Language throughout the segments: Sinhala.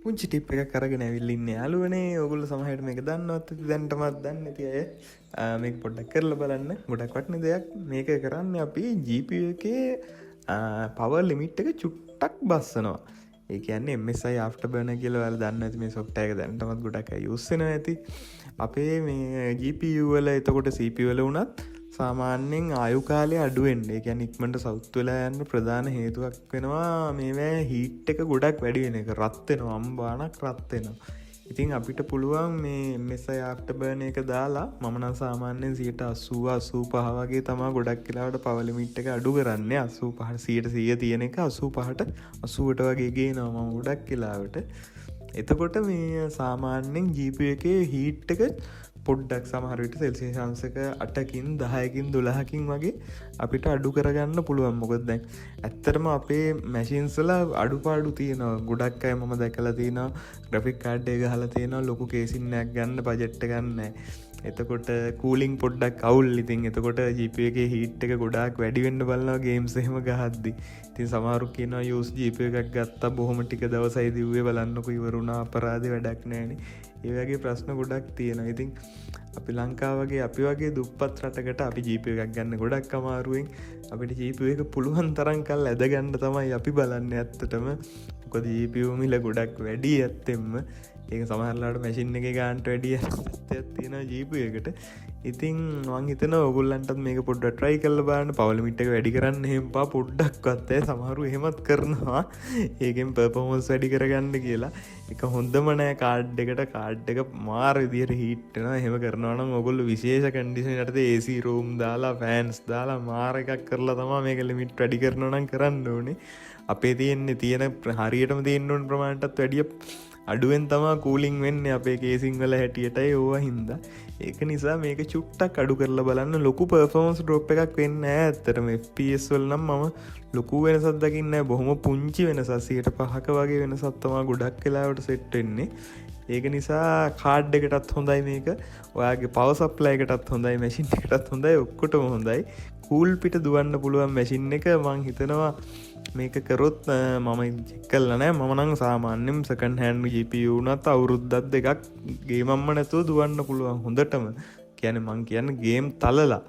පුංචි ටිප් එකක් අරගෙන ඇවිල්ලා ඉන්නේ යාළුවනේ. ඔයගොල්ලෝ සමහරවිට මේක දන්නවත් ඇති, දැනටමත් දන්නේ නැති අය මේක පොඩ්ඩක් කරලා බලන්න. ගොඩක් වටින දෙයක්. මේක කරන්නේ අපි GPU එකේ power limit එක චුට්ටක් බස්සනවා. ඒ කියන්නේ MSI Afterburner කියලා ඔයාලා දන්නේ නැති මේ software එක දැනටමත් ගොඩක් අය use වෙනවා ඇති. අපේ මේ GPU වල එතකොට CPU වල වුණත් සාමාන්‍යයෙන් ආයු කාලය අඩු වෙන්නේ. ඒ කියන්නේ ඉක්මනට සවුත් වෙලා යන්න ප්‍රධාන හේතුවක් වෙනවා මේවා හීට් එක ගොඩක් වැඩි වෙන එක. රත් වෙනවා, අම්බානක් රත් වෙනවා. ඉතින් අපිට පුළුවන් මේ MSI Afterburner එක දාලා මම නම් සාමාන්‍යයෙන් 80 85 වගේ තමයි ගොඩක් වෙලාවට power limit එක අඩු කරන්නේ. 85 100 තියෙන එක 85ට 80ට වගේ ගේනවා මම ගොඩක් වෙලාවට. එතකොට මේ සාමාන්‍යයෙන් GPU එකේ හීට් එක පොඩ්ඩක් සමහර විට සෙල්සියස් අංශක 8කින් 10කින් 12කින් වගේ අපිට අඩු කරගන්න පුළුවන්. මොකද දැන් ඇත්තටම අපේ මැෂින්ස් වල අඩුපාඩු තියෙනවා. ගොඩක් අය මම දැකලා තියෙනවා ග්‍රැෆික් කාඩ් එක ගහලා තියෙනවා ලොකු කේසින් එකක් ගන්න බජට් එක ගන්න නැහැ. එතකොට කූලින් පොඩ්ඩක් අවුල්. ඉතින් එතකොට GPU එකේ හීට් එක ගොඩාක් වැඩි වෙන්න බලනවා ගේම්ස් එහෙම ගහද්දි. ඉතින් සමහරු කියනවා යූස් GPU එකක් ගත්තා බොහොම ටික දවසයි දිව්වේ බලන්නකො ඉවරුණා අපරාධේ වැඩක් නැහැනේ. ඒ වගේ ප්‍රශ්න ගොඩක් තියෙනවා. ඉතින් අපි ලංකාව වගේ අපි වගේ දුප්පත් රටකට අපි GPU එකක් ගන්න ගොඩක් අමාරුවෙන්. අපිට GPU එක පුළුවන් තරම් කල් ඇද ගන්න තමයි අපි බලන්නේ ඇත්තටම. මොකද GPU මිල ගොඩක් වැඩි ඇත්තෙන්ම. ඒක සමහරලාට මැෂින් එකේ ගානට වැඩි ඇත්තක් තියෙනවා GPU එකට. ඉතින් මං හිතනවා ඔයගොල්ලන්ටත් මේක පොඩ්ඩක් try කරලා බලන්න. power limit එක වැඩි කරන්න එහෙම පා පොඩ්ඩක්වත් ඇයි සමහරු එහෙමත් කරනවා. ඒකෙන් performance වැඩි කරගන්න කියලා. ඒක හොඳම නෑ කාඩ් එක මාර විදියට හීට් වෙනවා. එහෙම කරනවා නම් ඔයගොල්ලෝ විශේෂ කන්ඩිෂන් යටතේ AC room දාලා fans දාලා මාර එකක් කරලා තමයි මේක limit වැඩි කරනවා නම් කරන්න ඕනේ. අපේ තියෙන හරියටම තියෙන්න ඕන ප්‍රමාණයටත් වැඩිය අඩුවෙන් තමා කූලිං වෙන්නේ අපේ කේසින් වල හැටියටයි ඕවා හින්දා. ඒක නිසා මේක චුට්ටක් අඩු කරලා බලන්න. ලොකු performance drop එකක් වෙන්නේ නැහැ ඇත්තටම. FPS වල නම් මම ලොකු වෙනසක් දකින්නේ නැහැ. බොහොම පුංචි වෙනසක් 5% වගේ වෙනසක් තමයි ගොඩක් වෙලාවට සෙට් වෙන්නේ. ඒක නිසා කාඩ් එකටත් හොඳයි මේක. ඔයාගේ power supply එකටත් හොඳයි, මැෂින් එකටත් හොඳයි, ඔක්කොටම හොඳයි. කූල් පිට දුවන්න පුළුවන් මැෂින් එක මං හිතනවා මේක කරොත් මම චෙක් කරලා නැහැ. මම නම් සාමාන්‍යයෙන් සෙකන්ඩ් හෑන්ඩ් GPU උනත් අවුරුද්දක් දෙකක් ගේමම්ම නැතුව දුවන්න පුළුවන් හොඳටම. කියන්නේ මං කියන්නේ ගේම් තලලා.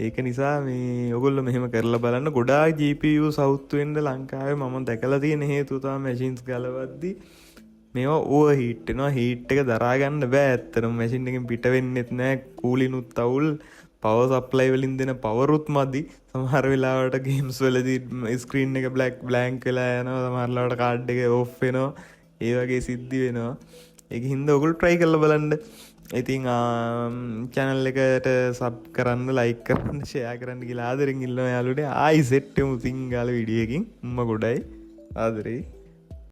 ඒක නිසා මේ ඔයගොල්ලෝ මෙහෙම කරලා බලන්න. ගොඩාක් GPU සවුත් වෙන්න ලංකාවේ මම දැකලා තියෙන හේතුව තමයි මැෂින්ස් ගලවද්දි මේවා ඕවර් හීට් වෙනවා. හීට් එක දරා ගන්න බෑ ඇත්තටම. මැෂින් එකෙන් පිට වෙන්නෙත් නැහැ. කූලිනුත් අවුල්. පවර් සප්ලයි වලින් දෙන පවරුත් මදි. සමහර වෙලාවට ගේම්ස් වලදී ස්ක්‍රීන් එක බ්ලැන්ක් වෙලා යනවා. සමහර වෙලාවට කාඩ් එක ඕෆ් වෙනවා. ඒ වගේ සිද්ධි වෙනවා. ඒක හින්දා ඔයගොල්ලෝ try කරලා බලන්න. ඉතින් channel එකට sub කරන්න, like කරන්න, share කරන්න කියලා ආදරෙන් ඉල්ලනවා යාළුවනේ. ආයි සෙට් වෙමු සිංගල වීඩියෝ එකකින්. උම්ම ගොඩයි. ආදරේ.